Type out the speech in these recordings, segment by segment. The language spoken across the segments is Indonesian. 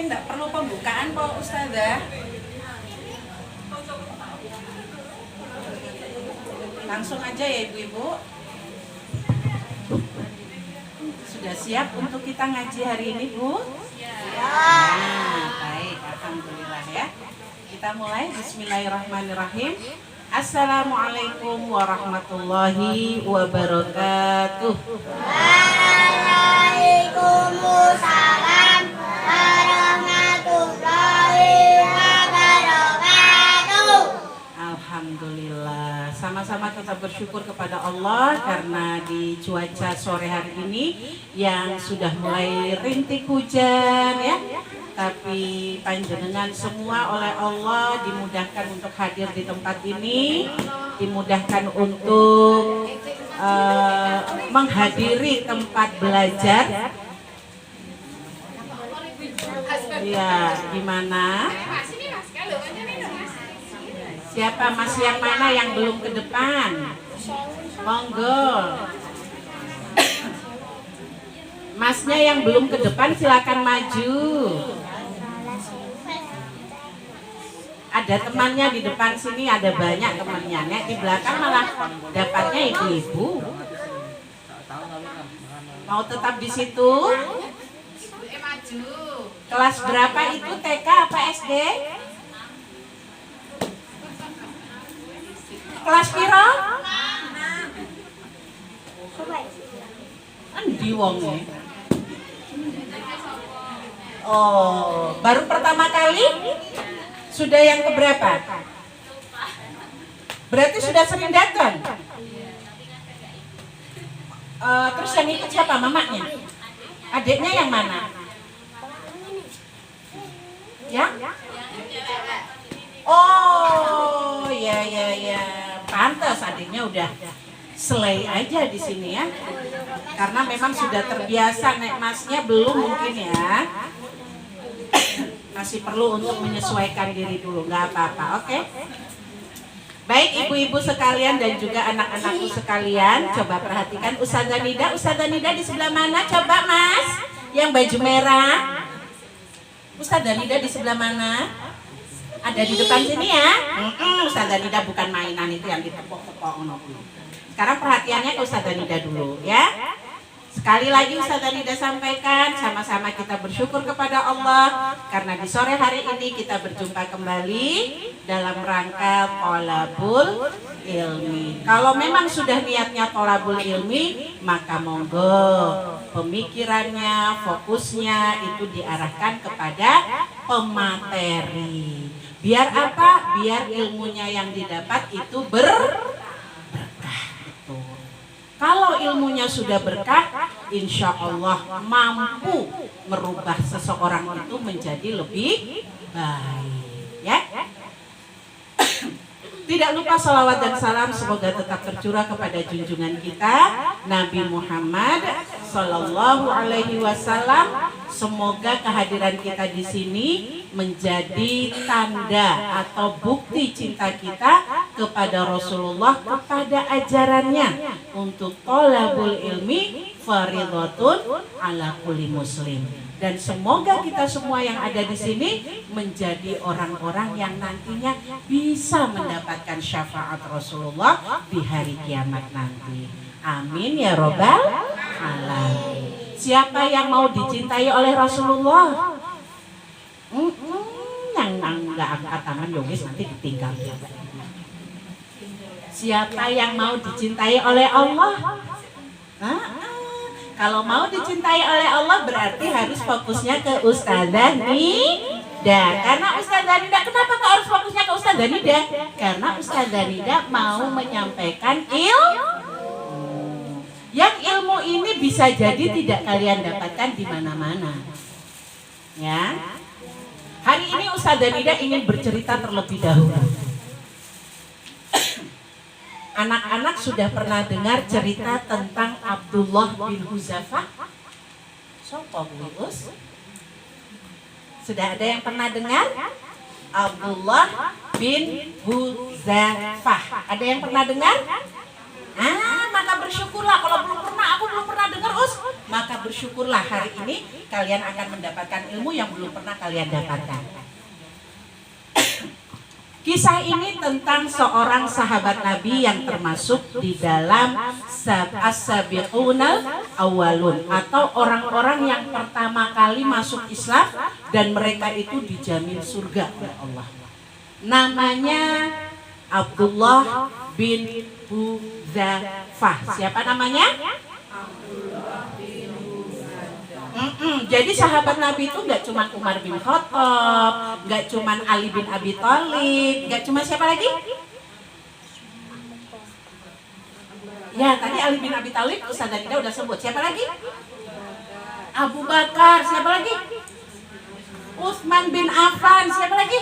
enggak perlu pembukaan kok Ustazah. Langsung aja ya ibu-ibu. Sudah siap untuk kita ngaji hari ini, Bu? Nah, baik, alhamdulillah ya. Kita mulai, bismillahirrahmanirrahim. Assalamualaikum warahmatullahi wabarakatuh. Waalaikumsalam warahmatullahi wabarakatuh. Alhamdulillah. Sama-sama kita bersyukur kepada Allah karena di cuaca sore hari ini yang sudah mulai rintik hujan ya. Tapi panjenengan semua oleh Allah dimudahkan untuk hadir di tempat ini, dimudahkan untuk menghadiri tempat belajar. Ya, gimana? Siapa mas yang mana yang belum ke depan? Monggo. Masnya yang belum ke depan silakan maju. Ada temannya di depan sini, ada banyak temannya. Nek di belakang malah dapatnya ibu-ibu. Mau tetap di situ? Kelas berapa itu, TK apa SD? Kelas piro? Endi wonge? Oh, baru pertama kali? Sudah yang keberapa? Berarti sudah sering datang? Terus yang ikut siapa? Mamanya? Adiknya yang mana? Ya? Oh, ya. Pantas adiknya udah selai aja di sini ya. Karena memang sudah terbiasa, nek masnya belum mungkin ya. Masih perlu untuk menyesuaikan diri dulu, nggak apa-apa, oke? Baik ibu-ibu sekalian dan juga anak-anakku sekalian, coba perhatikan Ustazah Nida di sebelah mana? Coba mas, yang baju merah. Ustazah Nida di sebelah mana? Ada di depan sini ya? Ustazah Nida bukan mainan itu yang ditepok-tepok. Sekarang perhatiannya ke Ustazah Nida dulu ya. Sekali lagi Ustazah Nida sampaikan, sama-sama kita bersyukur kepada Allah karena di sore hari ini kita berjumpa kembali dalam rangka thalabul ilmi. Kalau memang sudah niatnya thalabul ilmi, maka monggo pemikirannya, fokusnya itu diarahkan kepada pemateri. Biar apa? Biar ilmunya yang didapat itu berkah. Kalau ilmunya sudah berkah, insya Allah mampu merubah seseorang itu menjadi lebih baik. Ya. Tidak lupa salawat dan salam semoga tetap tercurah kepada junjungan kita Nabi Muhammad Sallallahu Alaihi Wasallam. Semoga kehadiran kita di sini menjadi tanda atau bukti cinta kita kepada Rasulullah, kepada ajarannya untuk thalabul ilmi fardhatun ala kulli muslim. Dan semoga kita semua yang ada di sini menjadi orang-orang yang nantinya bisa mendapatkan syafaat Rasulullah di hari kiamat nanti. Amin ya robbal alamin. Siapa yang mau dicintai oleh Rasulullah? Yang nggak angkat tangan yogis nanti ditinggal. Siapa yang mau dicintai oleh Allah? Kalau mau dicintai oleh Allah berarti harus fokusnya ke Ustazah Nida. Karena Ustazah Nida, kenapa kok harus fokusnya ke Ustazah Nida? Karena Ustazah Nida mau menyampaikan yang ilmu ini bisa jadi tidak kalian dapatkan di mana-mana. Ya. Hari ini Ustazah Nida ingin bercerita terlebih dahulu. Anak-anak sudah pernah dengar cerita tentang Abdullah bin Huzafah? Sopo Gus? Sudah ada yang pernah dengar? Abdullah bin Huzafah. Ada yang pernah dengar? Maka bersyukurlah. Kalau belum pernah, aku belum pernah dengar maka bersyukurlah hari ini kalian akan mendapatkan ilmu yang belum pernah kalian dapatkan. Kisah ini tentang seorang sahabat Nabi yang termasuk di dalam as-sabiqunal awwalun, atau orang-orang yang pertama kali masuk Islam dan mereka itu dijamin surga oleh Allah. Namanya Abdullah bin Hudzafah. Siapa namanya? Jadi sahabat Nabi itu nggak cuma Umar bin Khattab, nggak cuma Ali bin Abi Thalib, nggak cuma siapa lagi? Ya tadi Ali bin Abi Thalib, Ustaz Danida udah sebut. Siapa lagi? Abu Bakar. Siapa lagi? Utsman bin Affan. Siapa lagi?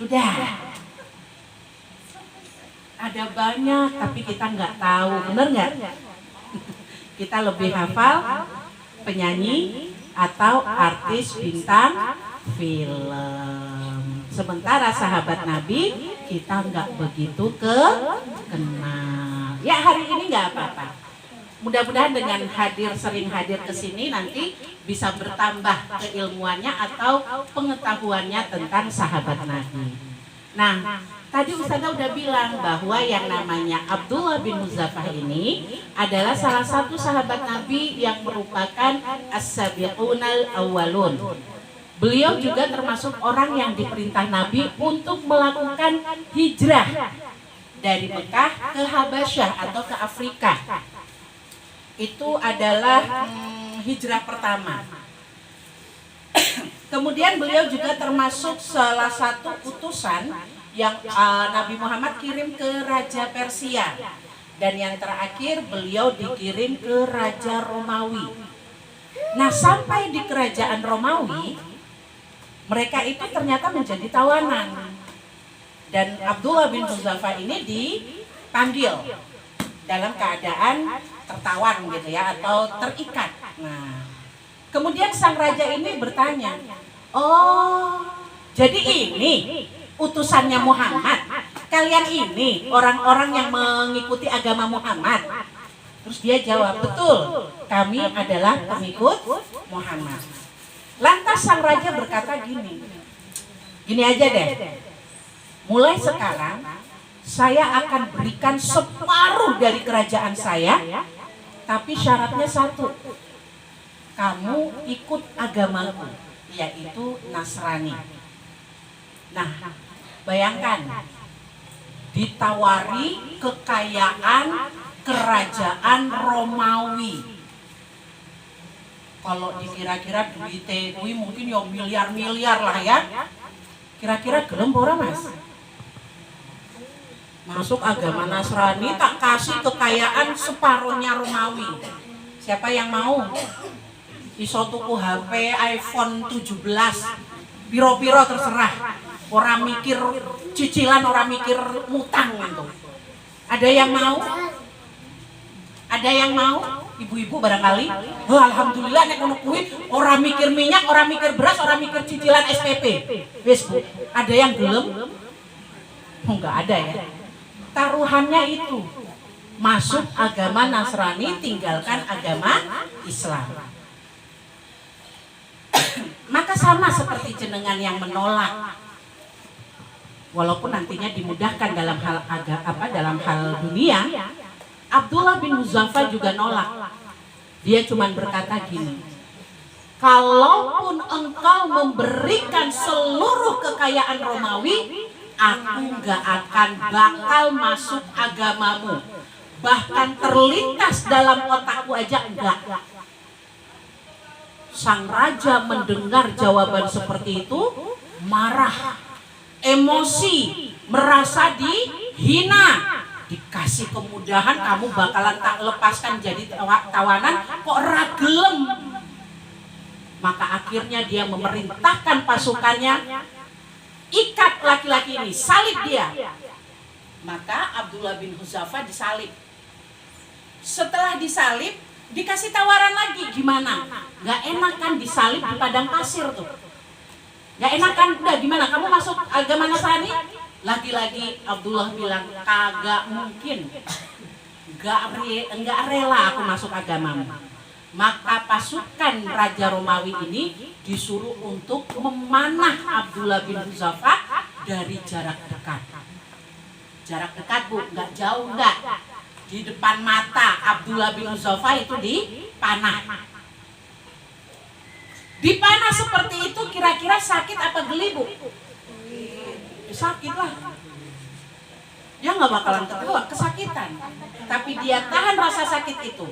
Sudah. Ada banyak tapi kita nggak tahu, bener nggak? Kita lebih hafal penyanyi atau artis bintang film. Sementara sahabat Nabi kita nggak begitu kenal. Ya hari ini nggak apa-apa. Mudah-mudahan dengan sering hadir ke sini nanti bisa bertambah keilmuannya atau pengetahuannya tentang sahabat Nabi. Nah, tadi Ustazah udah bilang bahwa yang namanya Abdullah bin Hudzafah ini adalah salah satu sahabat Nabi yang merupakan as-sabiqunal awwalun. Beliau juga termasuk orang yang diperintah Nabi untuk melakukan hijrah dari Mekah ke Habasyah atau ke Afrika. Itu adalah hijrah pertama. Kemudian beliau juga termasuk salah satu utusan yang Nabi Muhammad kirim ke Raja Persia, dan yang terakhir beliau dikirim ke Raja Romawi. Nah sampai di kerajaan Romawi mereka itu ternyata menjadi tawanan, dan Abdullah bin Hudzafah ini dipanggil dalam keadaan tertawan gitu ya, atau terikat. Nah kemudian sang raja ini bertanya, oh jadi ini utusannya Muhammad, kalian ini orang-orang yang mengikuti agama Muhammad? Terus dia jawab, betul, kami adalah pengikut Muhammad. Lantas sang raja berkata gini aja deh, mulai sekarang saya akan berikan separuh dari kerajaan saya, tapi syaratnya satu, kamu ikut agamaku, yaitu Nasrani. Nah, bayangkan ditawari kekayaan kerajaan Romawi. Kalau dikira-kira duitnya kuwi mungkin ya miliar-miliar lah ya. Kira-kira gelem ora Mas? Masuk agama Nasrani tak kasih kekayaan separuhnya Romawi. Siapa yang mau? Iso tuku HP iPhone 17, piro-piro terserah. Orang mikir cicilan, orang mikir mutang gitu. Ada yang mau? Ada yang mau? Ibu-ibu barangkali? Oh, alhamdulillah nek ngono kuwi orang mikir minyak, orang mikir beras, orang mikir cicilan SPP. Wis Bu, ada yang gelem? Oh, enggak ada ya. Taruhannya itu masuk agama Nasrani, tinggalkan agama Islam. Maka sama seperti jenengan yang menolak, walaupun nantinya dimudahkan dalam hal dunia, Abdullah bin Hudzafah juga nolak. Dia cuma berkata gini, kalaupun engkau memberikan seluruh kekayaan Romawi, aku gak akan bakal masuk agamamu. Bahkan terlintas dalam otakku aja enggak. Sang raja mendengar jawaban seperti itu, marah, emosi, merasa dihina. Dikasih kemudahan, kamu bakalan tak lepaskan jadi tawanan, kok ragelem. Maka akhirnya dia memerintahkan pasukannya, ikat laki-laki ini, salib dia. Maka Abdullah bin Hudzafah disalib. Setelah disalib, dikasih tawaran lagi, gimana? Gak enak kan disalib di padang pasir tuh. Gak enak kan, udah gimana, kamu masuk agama Nasrani? Lagi-lagi Abdullah bilang, kagak mungkin, enggak rela aku masuk agamamu. Maka pasukan Raja Romawi ini disuruh untuk memanah Abdullah bin Hudzafah dari jarak dekat. Jarak dekat Bu, nggak jauh nggak. Di depan mata Abdullah bin Hudzafah itu dipanah. Dipanah seperti itu kira-kira sakit apa geli Bu? Sakit lah. Dia nggak bakalan ketawa, kesakitan. Tapi dia tahan rasa sakit itu.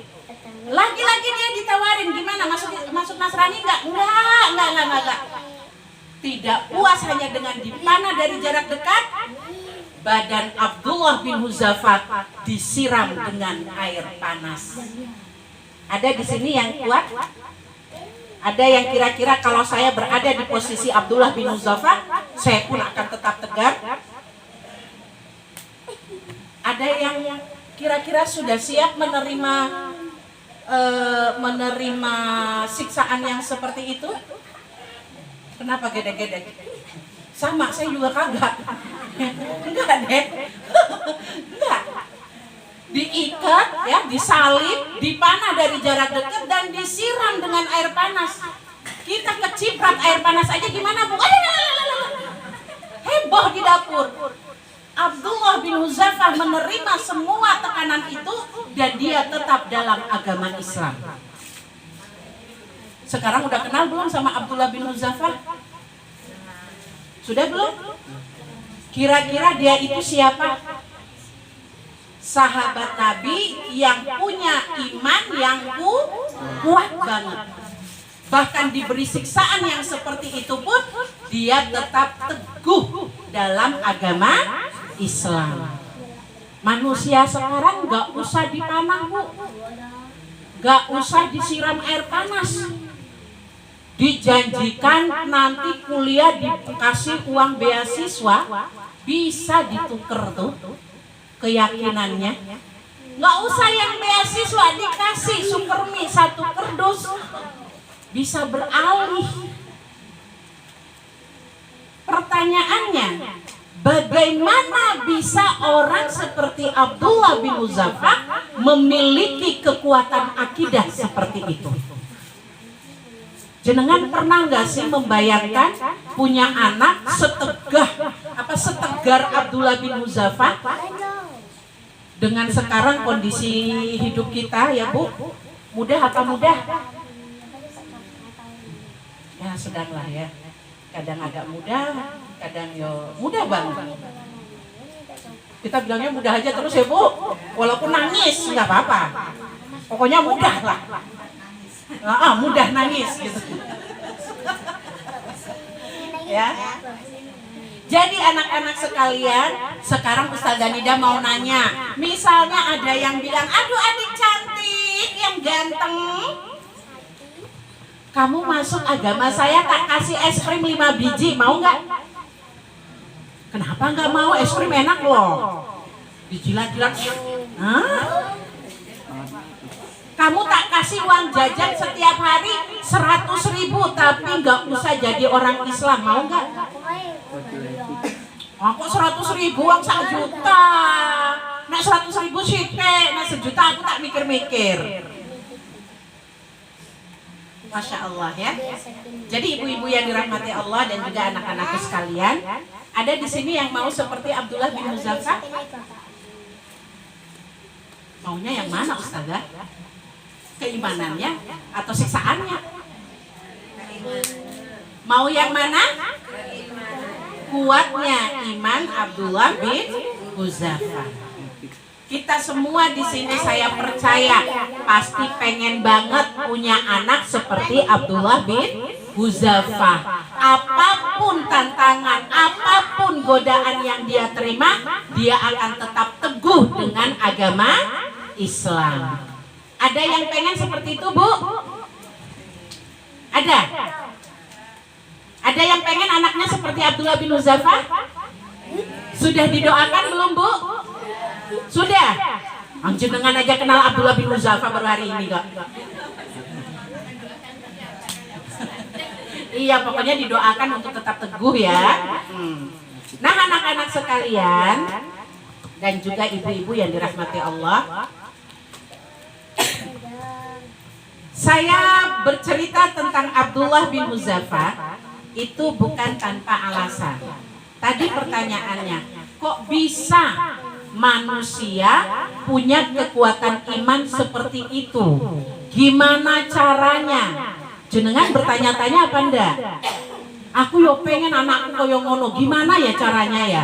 Lagi-lagi dia ditawarin, gimana masuk Nasrani enggak? Enggak. Tidak puas hanya dengan dipanah dari jarak dekat, badan Abdullah bin Hudzafah disiram dengan air panas. Ada di sini yang kuat? Ada yang kira-kira kalau saya berada di posisi Abdullah bin Hudzafah, saya pun akan tetap tegar? Ada yang kira-kira sudah siap menerima siksaan yang seperti itu? Kenapa gede-gede? Sama, saya juga kagak. Enggak deh. Enggak. Diikat, ya, disalib, dipanah dari jarak dekat dan disiram dengan air panas. Kita keciprat air panas aja gimana Bu? Heboh di dapur. Abdullah bin Hudzafah menerima semua tekanan itu dan dia tetap dalam agama Islam. Sekarang udah kenal belum sama Abdullah bin Hudzafah? Sudah belum? Kira-kira dia itu siapa? Sahabat Nabi yang punya iman yang kuat banget. Bahkan diberi siksaan yang seperti itu pun dia tetap teguh dalam agama Islam. Manusia sekarang gak usah dipanah Bu, gak usah disiram air panas. Dijanjikan nanti kuliah dikasih uang beasiswa, bisa ditukar tuh keyakinannya. Gak usah yang beasiswa, dikasih supermi 1 kerdus, bisa beralih. Pertanyaannya, bagaimana bisa orang seperti Abdullah bin Hudzafah memiliki kekuatan akidah seperti itu? Jenengan pernah nggak sih membayangkan punya anak setegar Abdullah bin Hudzafah? Dengan sekarang kondisi hidup kita ya Bu, mudah apa mudah? Ya sedanglah ya. Kadang agak mudah, kadang yo mudah banget. Kita bilangnya mudah aja terus ya Bu, walaupun nangis nggak apa-apa. Pokoknya mudah lah. Mudah nangis gitu. Ya. Jadi anak-anak sekalian, sekarang Ustazah Nida mau nanya. Misalnya ada yang bilang, aduh adik cantik, yang ganteng, kamu masuk agama saya tak kasih es krim 5 biji, mau nggak? Kenapa nggak mau? Es krim enak loh. Dijilat-jilat. Kamu tak kasih uang jajan setiap hari 100.000, tapi nggak usah jadi orang Islam, mau nggak? Aku 100.000 uang 1 juta. Nah 100.000 sih, nah 1 juta aku tak mikir-mikir. Masya Allah ya. Jadi ibu-ibu yang dirahmati Allah dan juga anak-anakku sekalian, ada di sini yang mau seperti Abdullah bin Hudzafah? Maunya yang mana Ustazah? Keimanannya atau siksaannya? Mau yang mana? Kuatnya iman Abdullah bin Hudzafah. Kita semua di sini saya percaya pasti pengen banget punya anak seperti Abdullah bin Hudzafah. Apapun tantangan, apapun godaan yang dia terima, dia akan tetap teguh dengan agama Islam. Ada yang pengen seperti itu Bu? Ada? Ada yang pengen anaknya seperti Abdullah bin Hudzafah? Sudah didoakan belum Bu? Sudah? Jenengan aja kenal Abdullah bin Hudzafah baru hari ini kok. Iya, pokoknya didoakan untuk tetap teguh ya. Nah anak-anak sekalian dan juga ibu-ibu yang dirahmati Allah, Saya bercerita tentang Abdullah bin Hudzafah itu bukan tanpa alasan. Tadi pertanyaannya, kok bisa manusia punya kekuatan iman seperti itu? Gimana caranya? Jenengan bertanya-tanya apa enggak? Aku yo pengen anakku koyo ngono, gimana ya caranya ya?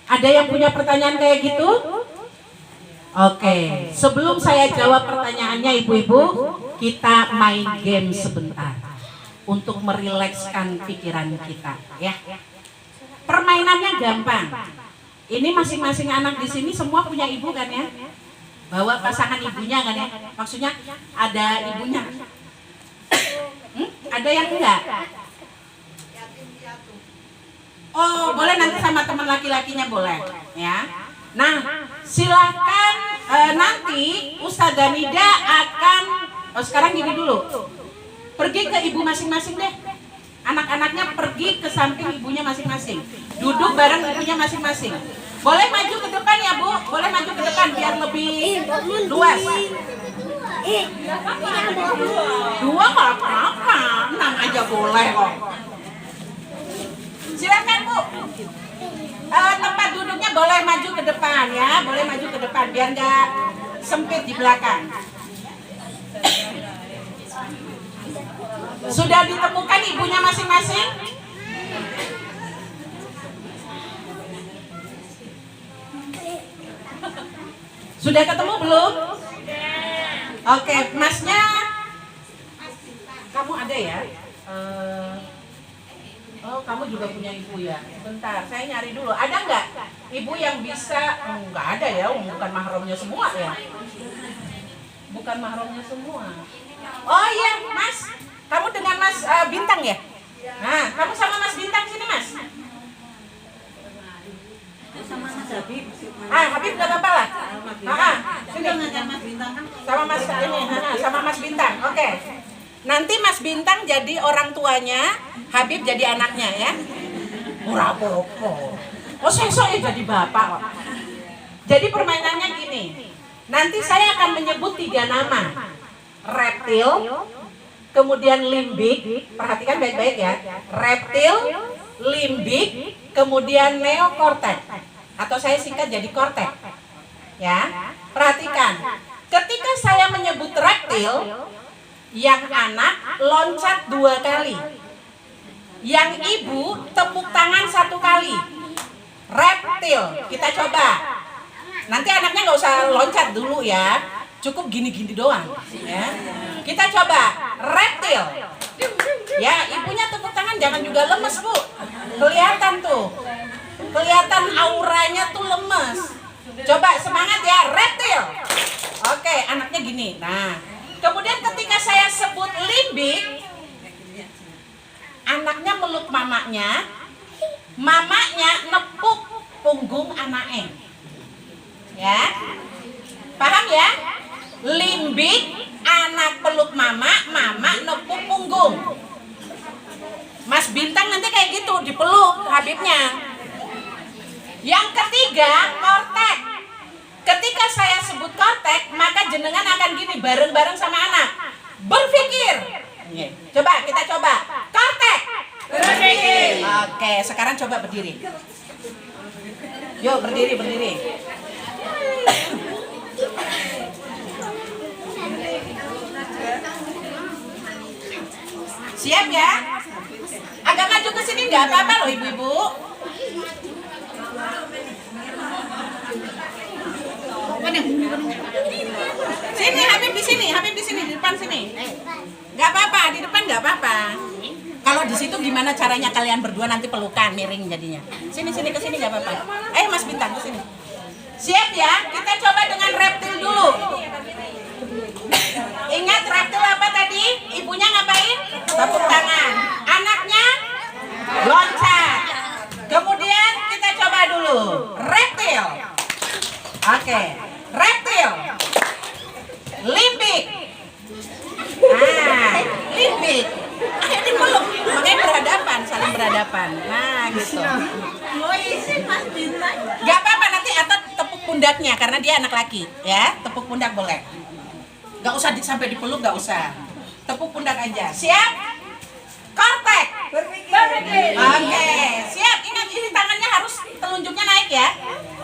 Ada yang punya pertanyaan kayak gitu? Oke, sebelum saya jawab pertanyaannya ibu-ibu, kita main game sebentar untuk merilekskan pikiran kita, ya. Permainannya gampang. Ini masing-masing anak di sini semua punya ibu kan ya? Bawa pasangan ibunya kan ya? Maksudnya ada ibunya. Ada yang enggak? Oh, boleh nanti sama teman laki-lakinya boleh, ya. Nah, silakan nanti Ustazah Nida akan sekarang gini dulu. Pergi ke ibu masing-masing deh. Anak-anaknya pergi ke samping ibunya masing-masing. Duduk bareng ibunya masing-masing. Boleh maju ke depan ya, Bu? Boleh maju ke depan biar lebih luas. Dua nggak apa-apa, 6 aja boleh kok. Silakan, Bu. Tempat duduknya boleh maju ke depan ya, boleh maju ke depan biar nggak sempit di belakang. Sudah ditemukan ibunya masing-masing? Sudah ketemu belum? Oke, masnya, kamu ada ya? Oh, kamu juga punya ibu ya? Bentar, saya nyari dulu. Ada nggak ibu yang bisa? Nggak ada ya, bukan mahramnya semua ya? Bukan mahramnya semua. Oh iya, Mas. Kamu dengan Mas Bintang ya? Nah, kamu sama Mas Bintang sini, Mas. Sama Mas Habib. Habib nggak apa-apa lah. Sini ngajar Mas Bintang kan? Sama Mas ini, sama Mas Bintang. Oke. Nanti Mas Bintang jadi orang tuanya, Habib jadi anaknya ya. Ora apa-apa. Oh, sesok ya jadi bapak. Jadi permainannya gini. Nanti saya akan menyebut 3 nama. Reptil, kemudian limbik. Perhatikan baik-baik ya. Reptil, limbik, kemudian neokortek. Atau saya singkat jadi kortek. Ya. Perhatikan. Ketika saya menyebut reptil, yang anak loncat 2 kali, yang ibu tepuk tangan 1 kali. Reptil, kita coba. Nanti anaknya nggak usah loncat dulu ya, cukup gini-gini doang. Ya. Kita coba reptil. Ya, ibunya tepuk tangan, jangan juga lemes, Bu. Kelihatan tuh, kelihatan auranya tuh lemes. Coba semangat ya, reptil. Oke, anaknya gini. Nah. Kemudian ketika saya sebut limbik, anaknya meluk mamanya, mamanya nepuk punggung anaknya. Ya, paham ya? Limbik, anak peluk mama, mama nepuk punggung. Mas Bintang nanti kayak gitu, dipeluk Habibnya. Yang ketiga, kortek. Ketika saya sebut kortek, maka jenengan akan gini bareng-bareng sama anak. Berpikir. Coba, kita coba. Kortek. Berpikir. Oke, sekarang coba berdiri. Yuk, berdiri, berdiri. Siap ya? Agak maju ke sini nggak apa-apa loh ibu-ibu. Sini, Habib di sini, Habib di sini, di depan sini. Nggak apa-apa, di depan nggak apa-apa. Kalau di situ gimana caranya kalian berdua nanti pelukan, miring jadinya. Sini, sini, ke sini nggak apa-apa. Mas Bintang ke sini. Siap ya? Kita coba dengan reptil dulu. Ingat reptil apa tadi? Ibunya ngapain? Tepuk tangan. Anaknya loncat. Kemudian kita coba dulu reptil. Oke, reptil, limbik. Limbik. Ini peluk, makanya berhadapan, saling berhadapan. Nah, gitu. Gak apa-apa, nanti atau tepuk pundaknya karena dia anak laki, ya. Tepuk pundak boleh. Nggak usah sampai dipeluk, nggak usah. Tepuk pundak aja. Siap? Kortek. Berpikir. Oke, siap. Ingat ini tangannya harus telunjuknya naik ya.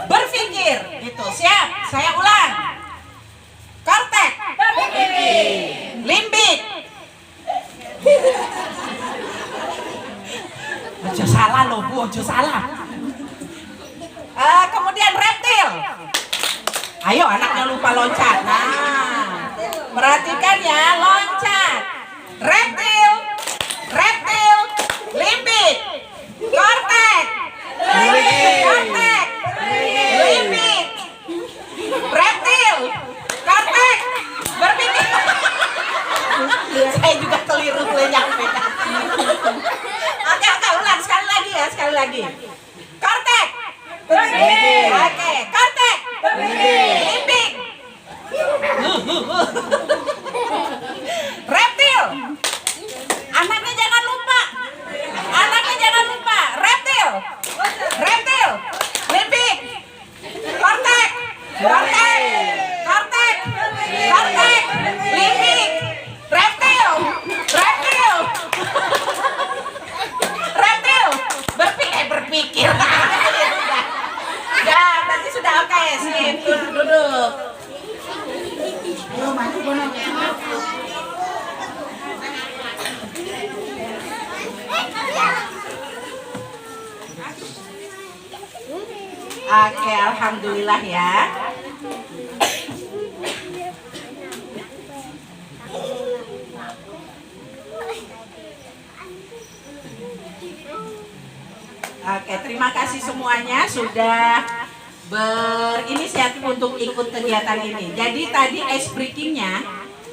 Berpikir. Itu. Siap. Saya ulang. Kortek. Limbik. Ojo salah loh Bu, ojo salah. Kemudian reptil. Ayo anaknya lupa loncat. Nah, perhatikan ya, loncat. Reptil, reptil, limbik, kortek, kortek, limbik, reptil, kortek, berpikir. Saya juga keliru nyampe. Oke, ulang sekali lagi ya, sekali lagi. Kortek. Oke, kortek. Limbik. Reptil. Anaknya jangan lupa. Anaknya jangan lupa. Reptil. Reptil. Limbik. Kortek. Kortek. Kortek. Kortek. Limbik. Reptil. Reptil. Reptil. Berpikir. Ya, nanti sudah oke. Sip, duduk. Oke, alhamdulillah ya. Oke, terima kasih semuanya sudah berinisiatif untuk ikut kegiatan ini. Jadi tadi ice breakingnya,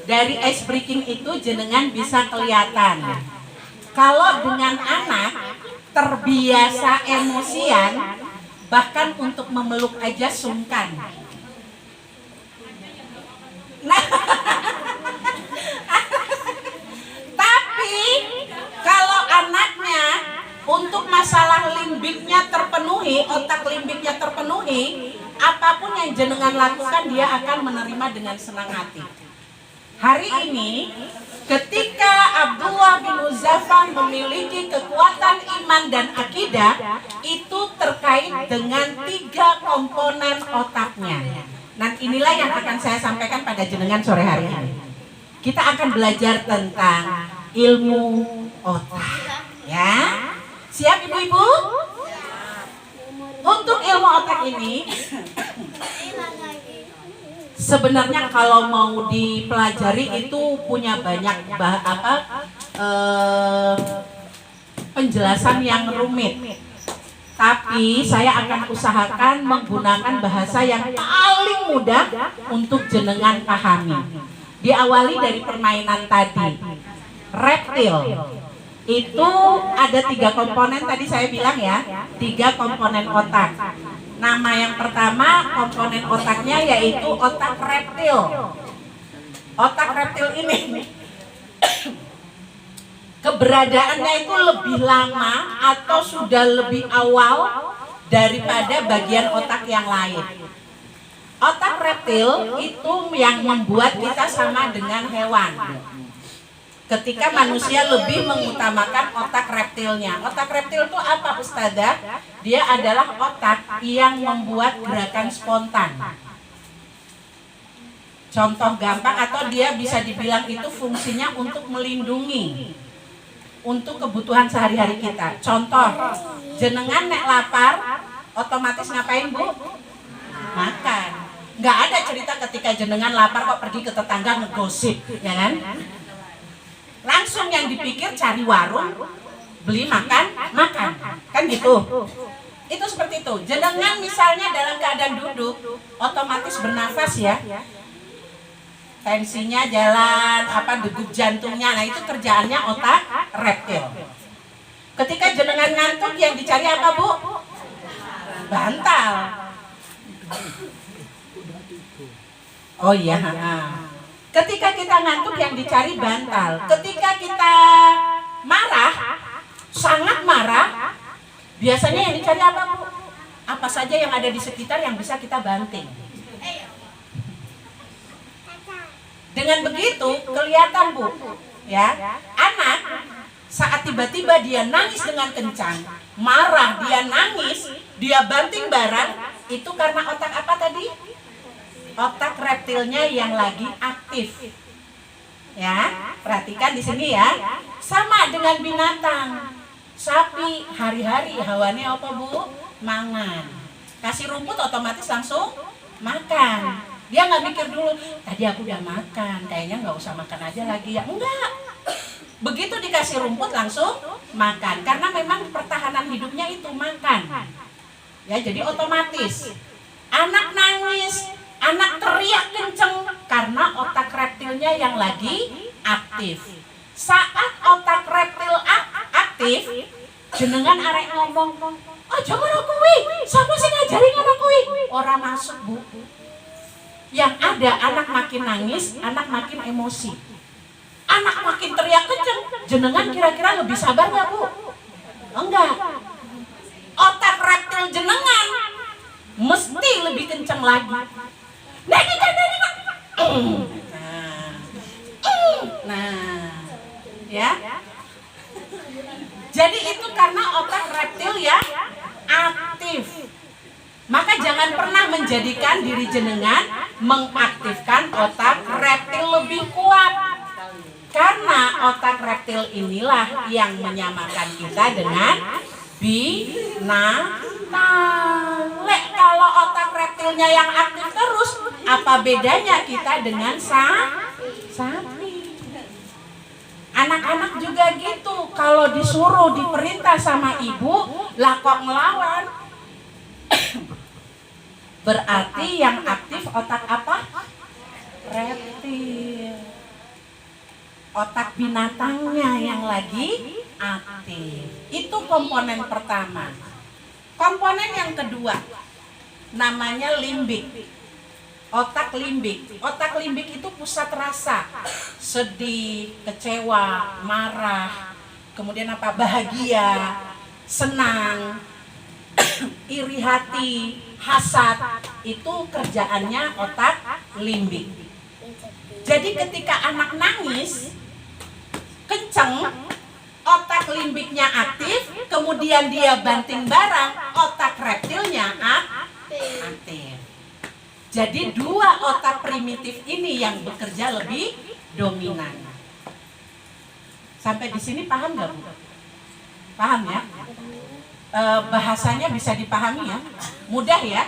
dari ice breaking itu jenengan bisa kelihatan. Kalau dengan anak terbiasa emosian, bahkan untuk memeluk aja sungkan. Nah, tapi kalau anaknya untuk masalah limbiknya terpenuhi, otak limbiknya terpenuhi, apapun yang jenengan lakukan dia akan menerima dengan senang hati. Hari ini ketika Abdullah bin Hudzafah memiliki kekuatan iman dan akidah, itu terkait dengan 3 komponen otaknya. Dan inilah yang akan saya sampaikan pada jenengan sore hari ini. Kita akan belajar tentang ilmu otak, ya. Siap ibu-ibu? Untuk ilmu otak ini sebenarnya kalau mau dipelajari itu punya banyak penjelasan yang rumit. Tapi saya akan usahakan menggunakan bahasa yang paling mudah untuk jenengan pahami. Diawali dari permainan tadi. Reptil. Itu ada 3 komponen tadi saya bilang ya, 3 komponen otak. Nama yang pertama komponen otaknya yaitu otak reptil. Otak reptil ini keberadaannya itu lebih lama atau sudah lebih awal daripada bagian otak yang lain. Otak reptil itu yang membuat kita sama dengan hewan. Ketika manusia lebih mengutamakan otak reptilnya. Otak reptil itu apa Ustazah? Dia adalah otak yang membuat gerakan spontan. Contoh gampang atau dia bisa dibilang itu fungsinya untuk melindungi. Untuk kebutuhan sehari-hari kita. Contoh, jenengan nek lapar, otomatis ngapain Bu? Makan. Nggak ada cerita ketika jenengan lapar kok pergi ke tetangga ngegosip, ya kan? Langsung yang dipikir cari warung, beli makan, kan gitu. Itu seperti itu. Jenengan misalnya dalam keadaan duduk, otomatis bernafas ya. Tensinya jalan, degup jantungnya, nah itu kerjaannya otak reptil. Ketika jenengan ngantuk yang dicari apa Bu? Bantal. Oh iya. Ketika kita ngantuk yang dicari bantal. Ketika kita marah, sangat marah, biasanya yang dicari apa Bu? Apa saja yang ada di sekitar yang bisa kita banting. Dengan begitu kelihatan Bu, ya, anak saat tiba-tiba dia nangis dengan kencang, marah, dia nangis, dia banting barang, itu karena otak apa tadi? Otak reptilnya yang lagi aktif. Ya, perhatikan di sini ya. Sama dengan binatang. Sapi hari-hari hawannya apa Bu? Mangan. Kasih rumput otomatis langsung makan. Dia nggak mikir dulu, tadi aku udah makan, kayaknya nggak usah makan aja lagi ya. Enggak. Begitu dikasih rumput langsung makan. Karena memang pertahanan hidupnya itu makan. Ya, jadi otomatis. Anak nangis, anak teriak kenceng karena otak reptilnya yang lagi aktif. Saat otak reptil aktif, jenengan arek ngomong, "Oh, jangan kuwi, sapa sing ngajari ngono kuwi?" Ora masuk, Bu. Yang ada anak makin nangis, anak makin emosi. Anak makin teriak kenceng, jenengan kira-kira lebih sabar nggak Bu? Enggak. Otak reptil jenengan mesti lebih kenceng lagi. Nah, ya. Jadi itu karena otak reptil ya aktif. Maka jangan pernah menjadikan diri jenengan mengaktifkan otak reptil lebih kuat. Karena otak reptil inilah yang menyamakan kita dengan binatang. Kalau otak reptilnya yang aktif terus, apa bedanya kita dengan sapi? Anak-anak juga gitu, kalau disuruh diperintah sama ibu, lah kok ngelawan. Berarti yang aktif otak apa? Reptil. Otak binatangnya yang lagi aktif. Itu komponen pertama. Komponen yang kedua namanya limbik. Otak limbik. Otak limbik itu pusat rasa. Sedih, kecewa, marah, kemudian apa? Bahagia, senang, iri hati, hasad. Itu kerjaannya otak limbik. Jadi ketika anak nangis kenceng, otak limbiknya aktif, kemudian dia banting barang, otak reptilnya aktif. Jadi dua otak primitif ini yang bekerja lebih dominan. Sampai di sini paham nggak Bu? Paham ya? Bahasanya bisa dipahami ya? Mudah ya?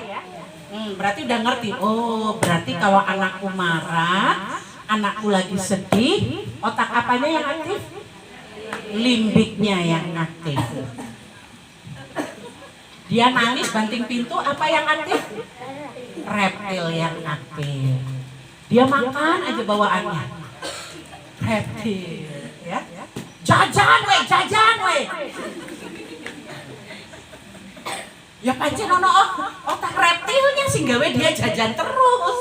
Berarti udah ngerti. Oh, berarti kalau anakku marah, anakku lagi sedih, otak apanya yang aktif? Limbiknya yang aktif. Dia nangis banting pintu, apa yang aktif? Reptil yang aktif. Dia makan aja bawaannya. Reptil, ya. Jajan we. Ya pancen ono otak reptilnya sing gawe dia jajan terus.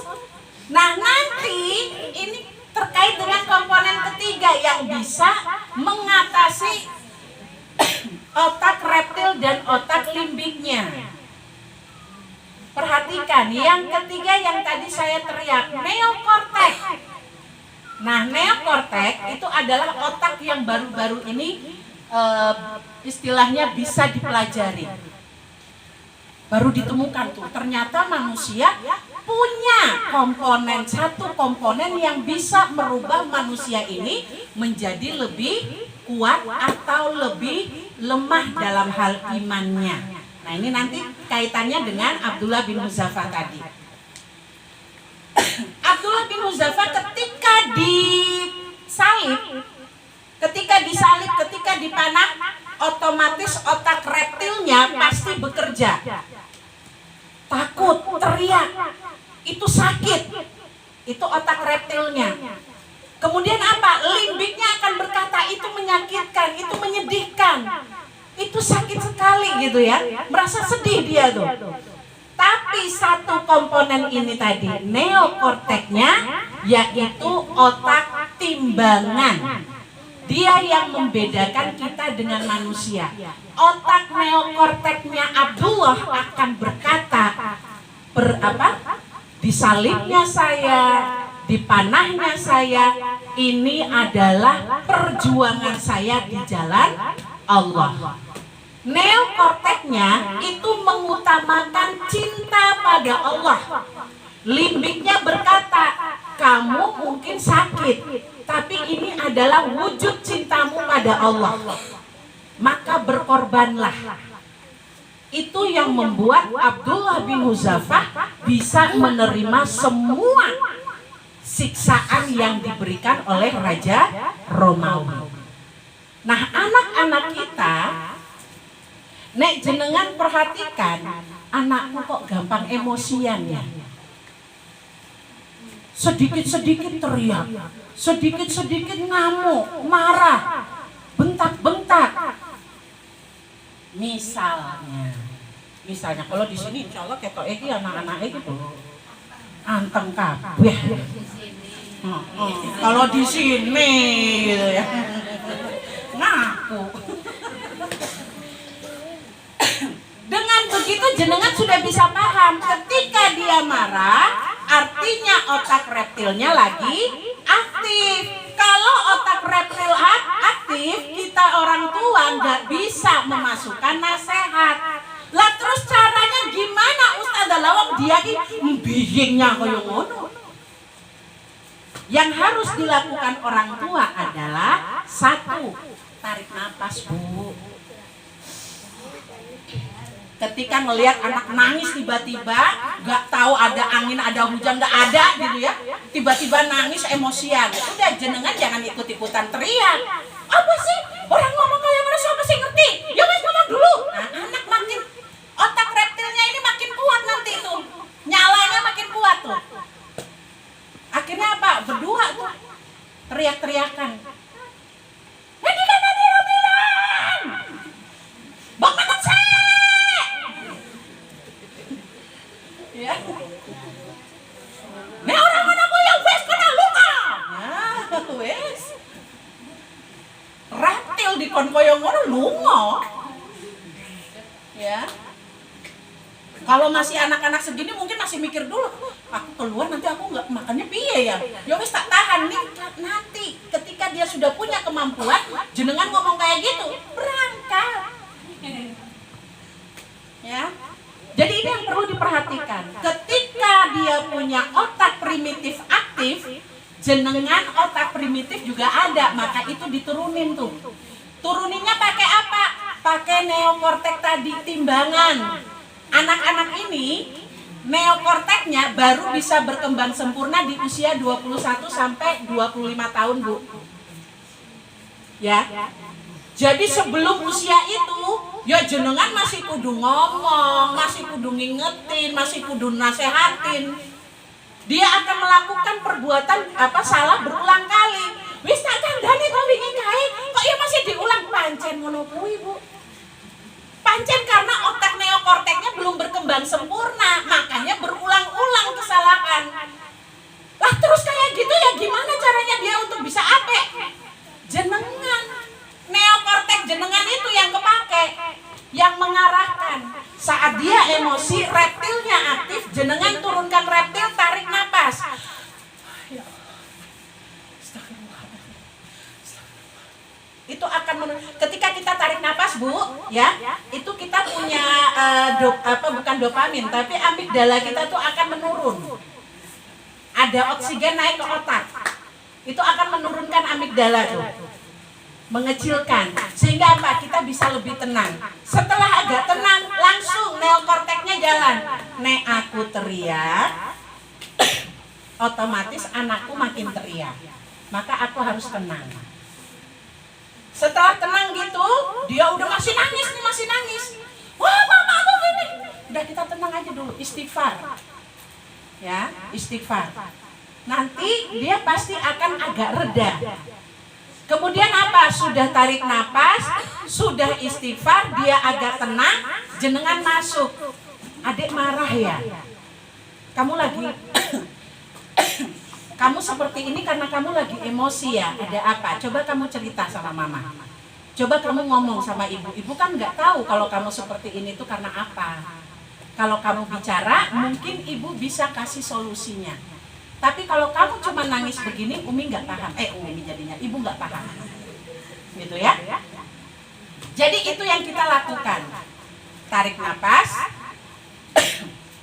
Nah, nanti ini terkait dengan komponen ketiga yang bisa mengatasi otak reptil dan otak limbiknya. Perhatikan, yang ketiga yang tadi saya teriak, neokortek. Nah, neokortek itu adalah otak yang baru-baru ini istilahnya bisa dipelajari. Baru ditemukan tuh, ternyata manusia punya satu komponen yang bisa merubah manusia ini menjadi lebih kuat atau lebih lemah dalam hal imannya. Nah, ini nanti kaitannya dengan Abdullah bin Hudzafah tadi. Abdullah bin Hudzafah ketika disalib, ketika dipanah, otomatis otak reptilnya pasti bekerja. Takut, teriak, itu sakit. Itu otak reptilnya. Kemudian apa? Limbiknya akan berkata itu menyakitkan, itu menyedihkan. Itu sakit sekali gitu ya, merasa sedih dia tuh. Tapi satu komponen ini tadi, neokorteknya, yaitu otak timbangan. Dia yang membedakan kita dengan manusia. Otak neokorteknya Abdullah akan berkata, disalibnya saya, dipanahnya saya, ini adalah perjuangan saya di jalan Allah. Neokorteknya itu mengutamakan cinta pada Allah. Limbiknya berkata, kamu mungkin sakit, tapi ini adalah wujud cintamu pada Allah. Maka berkorbanlah. Itu yang membuat Abdullah bin Hudzafah bisa menerima semua siksaan yang diberikan oleh Raja Romawi. Nah, anak-anak kita, nek jenengan perhatikan, anakmu kok gampang emosian ya. Sedikit-sedikit teriak, sedikit-sedikit ngamuk, marah, bentak-bentak. Misalnya kalau di sini insya Allah ketok iki anak-anak gitu anteng kabeh. Kalau di sini gitu ya. Ngaku. Dengan begitu jenengan sudah bisa paham, ketika dia marah artinya otak reptilnya lagi aktif. Kalau otak reptil aktif, kita orang tua nggak bisa memasukkan nasihat. Lah terus caranya gimana Ustazah lawang dia ki biyingnya koyo ngono. Yang harus dilakukan orang tua adalah satu, tarik nafas Bu. Ketika melihat anak nangis tiba-tiba, nggak tahu ada angin, ada hujan, nggak ada gitu ya, tiba-tiba nangis emosian, udah jenengan jangan ikut-ikutan teriak. Apa sih orang ngomong kayak mana siapa sih ngerti? Ya wes ngomong dulu. Nah, anak makin otak reptilnya ini makin kuat nanti tuh, nyalanya makin kuat tuh. Akhirnya apa? Berdua tuh teriak-teriakan. Ya. Nah orang mana mau yang wes kena luka. Nah, wes. Reptil di konkoyong ngono lunga. Ya. Kalau masih anak-anak segini mungkin masih mikir dulu, aku keluar nanti aku nggak makannya piye ya. Ya wes tak tahan nih, nanti ketika dia sudah punya kemampuan, jenengan ngomong kayak gitu, berangkat. Ya. Jadi ini yang perlu diperhatikan. Ketika dia punya otak primitif aktif, jenengan otak primitif juga ada, maka itu diturunin tuh. Turuninnya pakai apa? Pakai neokortek tadi, timbangan. Anak-anak ini neokorteknya baru bisa berkembang sempurna di usia 21 sampai 25 tahun, Bu. Ya. Jadi sebelum usia itu, ya jenengan masih kudu ngomong, masih kudu ngingetin, masih kudu nasehatin. Dia akan melakukan perbuatan salah berulang kali. Wis tak kandhani kok wingi kae, kok ya masih diulang pancen ngono kuwi, Bu. Pancen karena otak neokorteknya belum berkembang sempurna, makanya berulang-ulang kesalahan. Lah terus kayak gitu ya gimana caranya dia untuk bisa apik? Jenengan neokortek jenengan itu yang kepake, yang mengarahkan. Saat dia emosi, reptilnya aktif, jenengan turunkan reptil, tarik napas. Itu akan ketika kita tarik napas, Bu, ya, itu kita punya bukan dopamin, tapi amigdala kita tuh akan menurun. Ada oksigen naik ke otak. Itu akan menurunkan amigdala tuh. Mengecilkan, sehingga apa? Kita bisa lebih tenang. Setelah agak tenang, langsung neokorteknya jalan. Nek aku teriak, otomatis anakku makin teriak. Maka aku harus tenang. Setelah tenang gitu, dia udah masih nangis. Wah, mama aku ini. Udah kita tenang aja dulu, istighfar. Ya, istighfar. Nanti dia pasti akan agak reda. Kemudian apa? Sudah tarik napas, sudah istighfar, dia agak tenang, jenengan masuk. Adik marah ya? Kamu lagi kamu seperti ini karena kamu lagi emosi ya? Ada apa? Coba kamu cerita sama mama. Coba kamu ngomong sama ibu. Ibu kan nggak tahu kalau kamu seperti ini tuh karena apa. Kalau kamu bicara, mungkin ibu bisa kasih solusinya. Tapi kalau kamu cuma nangis begini, Umi nggak paham. Umi jadinya ibu nggak paham. Gitu ya. Jadi itu yang kita lakukan. Tarik napas.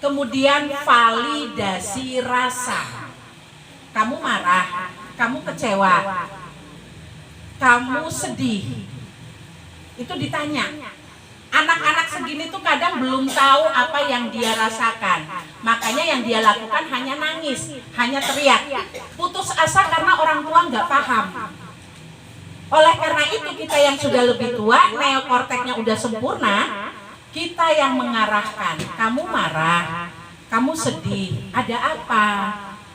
Kemudian validasi rasa. Kamu marah, kamu kecewa, kamu sedih. Itu ditanya. Anak-anak segini tuh kadang belum tahu apa yang dia rasakan. Makanya yang dia lakukan hanya nangis, hanya teriak. Putus asa karena orang tua nggak paham. Oleh karena itu kita yang sudah lebih tua, neokorteknya udah sempurna, kita yang mengarahkan. Kamu marah, kamu sedih, ada apa?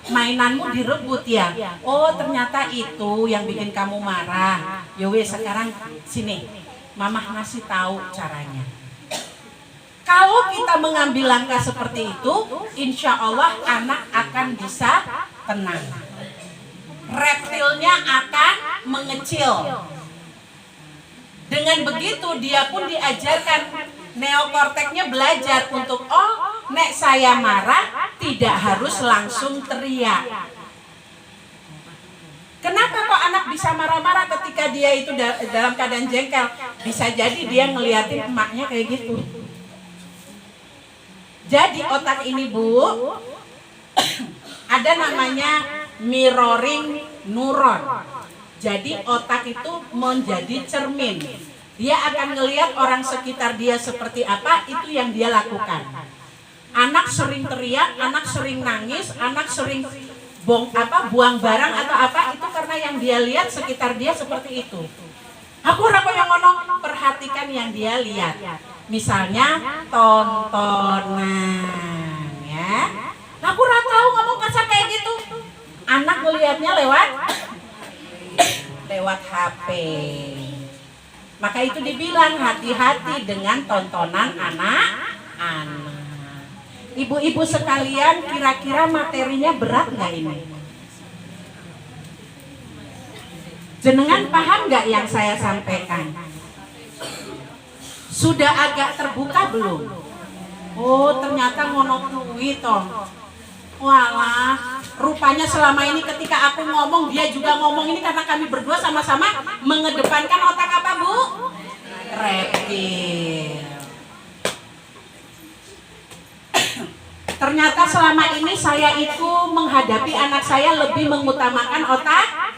Mainanmu direbut ya? Oh ternyata itu yang bikin kamu marah. Yowe sekarang sini. Mamah ngasih tahu caranya. Kalau kita mengambil langkah seperti itu, insya Allah anak akan bisa tenang. Reptilnya akan mengecil. Dengan begitu dia pun diajarkan, neokorteknya belajar untuk nek saya marah tidak harus langsung teriak. Kenapa kok anak bisa marah-marah ketika dia itu dalam keadaan jengkel? Bisa jadi dia ngeliatin emaknya kayak gitu. Jadi otak ini Bu, ada namanya mirroring neuron. Jadi otak itu menjadi cermin. Dia akan ngelihat orang sekitar dia seperti apa, itu yang dia lakukan. Anak sering teriak, anak sering nangis, anak sering buang barang atau apa, itu karena yang dia lihat sekitar dia seperti itu. Aku yang ngomong, perhatikan yang dia lihat. Misalnya tontonan ya. Aku tahu ngomong kasar kayak gitu. Anak melihatnya lewat HP. Maka itu dibilang hati-hati dengan tontonan anak-anak. Ibu-ibu sekalian, kira-kira materinya berat nggak ini? Jenengan paham nggak yang saya sampaikan? Sudah agak terbuka belum? Oh ternyata ngono kuwi toh. Walah, rupanya selama ini ketika aku ngomong, dia juga ngomong. Ini karena kami berdua sama-sama mengedepankan otak apa Bu? Reptil. Ternyata selama ini saya itu menghadapi anak saya lebih mengutamakan otak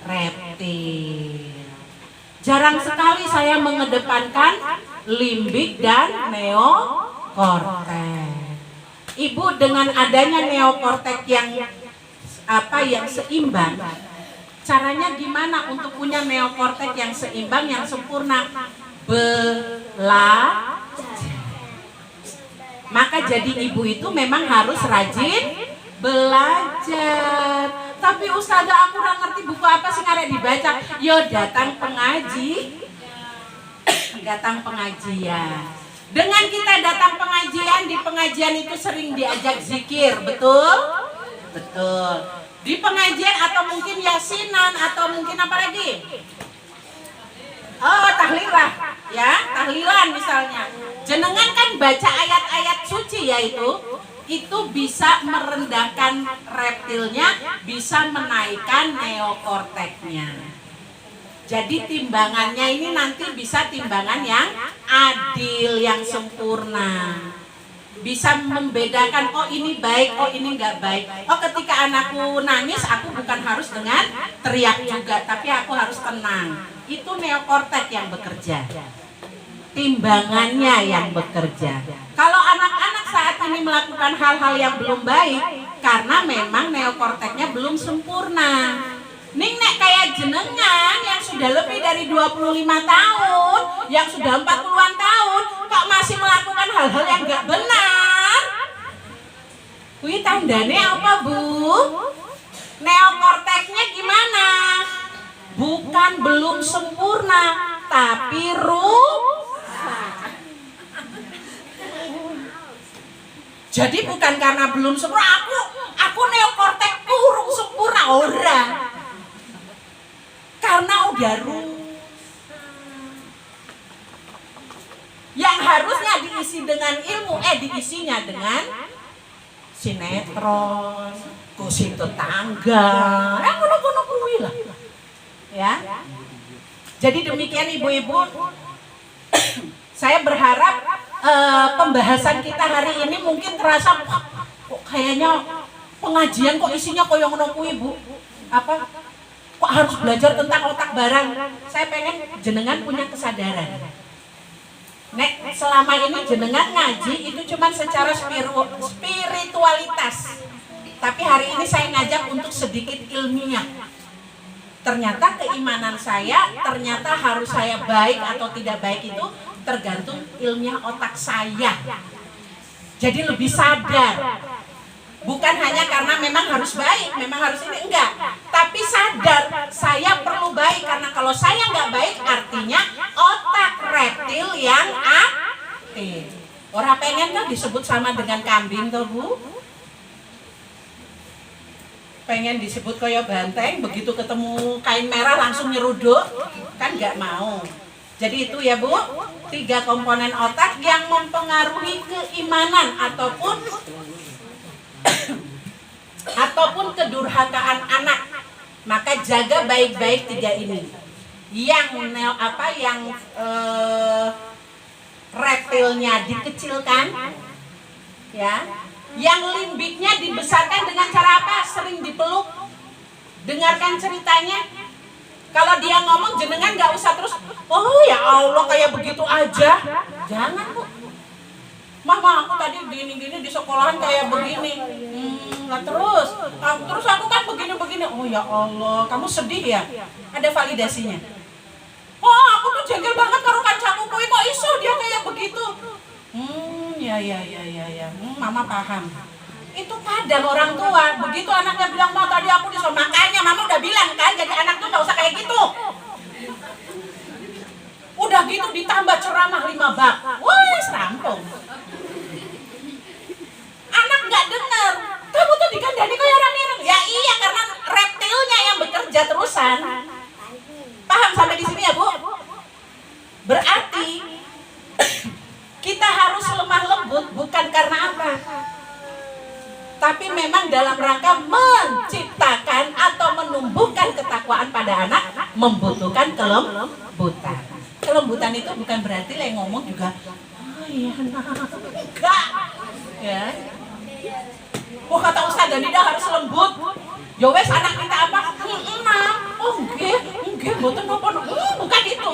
reptil. Jarang sekali saya mengedepankan limbik dan neokortek. Ibu dengan adanya neokortek yang seimbang, caranya gimana untuk punya neokortek yang seimbang, yang sempurna? Belajar. Maka jadi ibu itu memang harus rajin belajar. Tapi Ustazah aku udah ngerti buku apa sih ngarek dibaca. Yo datang pengajian. Dengan kita datang pengajian, di pengajian itu sering diajak zikir, betul? Betul. Di pengajian atau mungkin yasinan atau mungkin apa lagi? Oh tahlilah, ya tahlilan misalnya. Jenengan kan baca ayat-ayat suci ya itu bisa merendahkan reptilnya, bisa menaikkan neokorteknya. Jadi timbangannya ini nanti bisa timbangan yang adil, yang sempurna. Bisa membedakan, oh ini baik, oh ini enggak baik. Oh ketika anakku nangis, aku bukan harus dengan teriak juga, tapi aku harus tenang. Itu neokortek yang bekerja. Timbangannya yang bekerja. Kalau anak-anak saat ini melakukan hal-hal yang belum baik, karena memang neokorteknya belum sempurna. Ning nek kayak jenengan yang sudah lebih dari 25 tahun, yang sudah 40-an tahun, kok masih melakukan hal-hal yang gak benar? Wih tandane apa Bu? Neokorteknya gimana? Bukan belum sempurna, tapi rusak. Jadi bukan karena belum sempurna, aku neokortek kurang sempurna, ora. Karena udah rusak. Yang harusnya diisi dengan ilmu, diisinya dengan sinetron, ngurusin tetangga, ngono-ngono kuwi lah. Ya. Jadi demikian ibu-ibu, saya berharap pembahasan kita hari ini mungkin terasa kok kayaknya pengajian kok isinya koyo ngono kuwi Bu. Apa? Kok harus belajar tentang otak barang? Saya pengen jenengan punya kesadaran. Nek selama ini jenengan ngaji itu cuma secara spiritualitas. Tapi hari ini saya ngajak untuk sedikit ilmiah. Ternyata keimanan saya, ternyata harus saya baik atau tidak baik itu tergantung ilmiah otak saya. Jadi lebih sadar. Bukan hanya karena memang harus baik, memang harus ini, enggak. Tapi sadar, saya perlu baik. Karena kalau saya nggak baik, artinya otak reptil yang aktif. Orang pengen kan disebut sama dengan kambing tuh Bu? Pengen disebut kayak banteng, begitu ketemu kain merah langsung nyeruduk, kan nggak mau. Jadi itu ya Bu, 3 komponen otak yang mempengaruhi keimanan ataupun kedurhakaan anak. Maka jaga baik-baik 3 ini. Yang reptilnya dikecilkan, ya. Yang limbiknya dibesarkan dengan cara apa? Sering dipeluk, dengarkan ceritanya. Kalau dia ngomong jenengan nggak usah terus, oh ya Allah kayak begitu aja. Jangan Bu. Mama aku tadi gini-gini di sekolahan kayak begini. Nah terus aku kan begini-begini. Oh ya Allah, kamu sedih ya? Ada validasinya. Oh aku tuh jengkel banget karo kancaku kuwi kok iso dia kayak begitu. Ya. Mama paham. Itu kadang orang tua, begitu anaknya bilang, "Ma, tadi aku disuruh." Makanya mama udah bilang kan, jadi anak tuh gak usah kayak gitu. Udah gitu ditambah ceramah 5 bab. Wih, rampung. Anak gak denger. Kamu tuh dikandani kayak orang ireng. Ya iya, karena reptilnya yang bekerja terusan. Paham sampai di sini ya, Bu? Berarti kita harus lemah lembut bukan karena apa? Tapi memang dalam rangka menciptakan atau menumbuhkan ketakwaan pada anak membutuhkan kelembutan. Kelembutan itu bukan berarti yang ngomong juga, oh iya enggak. Ya. Wah kata Ustazah Nida harus lembut. Ya wes anak kita apa? Oh nggih, mboten napa. Bukan itu.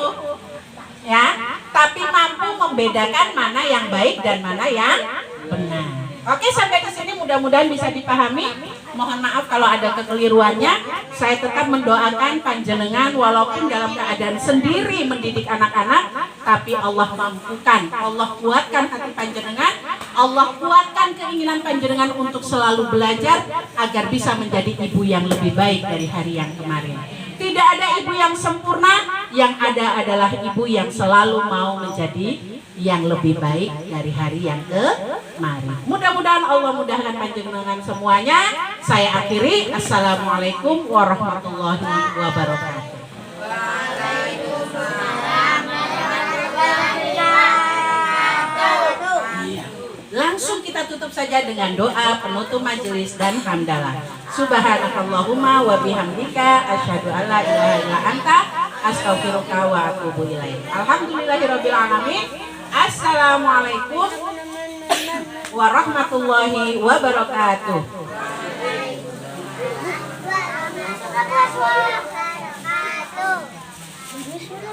Ya, tapi mampu membedakan mana yang baik dan mana yang benar. Oke, sampai ke sini mudah-mudahan bisa dipahami. Mohon maaf kalau ada kekeliruannya. Saya tetap mendoakan panjenengan walaupun dalam keadaan sendiri mendidik anak-anak, tapi Allah mampukan, Allah kuatkan hati panjenengan, Allah kuatkan keinginan panjenengan untuk selalu belajar agar bisa menjadi ibu yang lebih baik dari hari yang kemarin. Tidak ada ibu yang sempurna, yang ada adalah ibu yang selalu mau menjadi yang lebih baik dari hari yang kemarin. Mudah-mudahan Allah mudahkan panjenengan semuanya. Saya akhiri. Assalamualaikum warahmatullahi wabarakatuh. Langsung kita tutup saja dengan doa penutup majelis dan hamdalah. Subhanakallahumma wa bihamdika asyhadu an la ilaha illa anta astaghfiruka wa atubu ilaik. Alhamdulillahirabbil alamin. Assalamualaikum warahmatullahi wabarakatuh.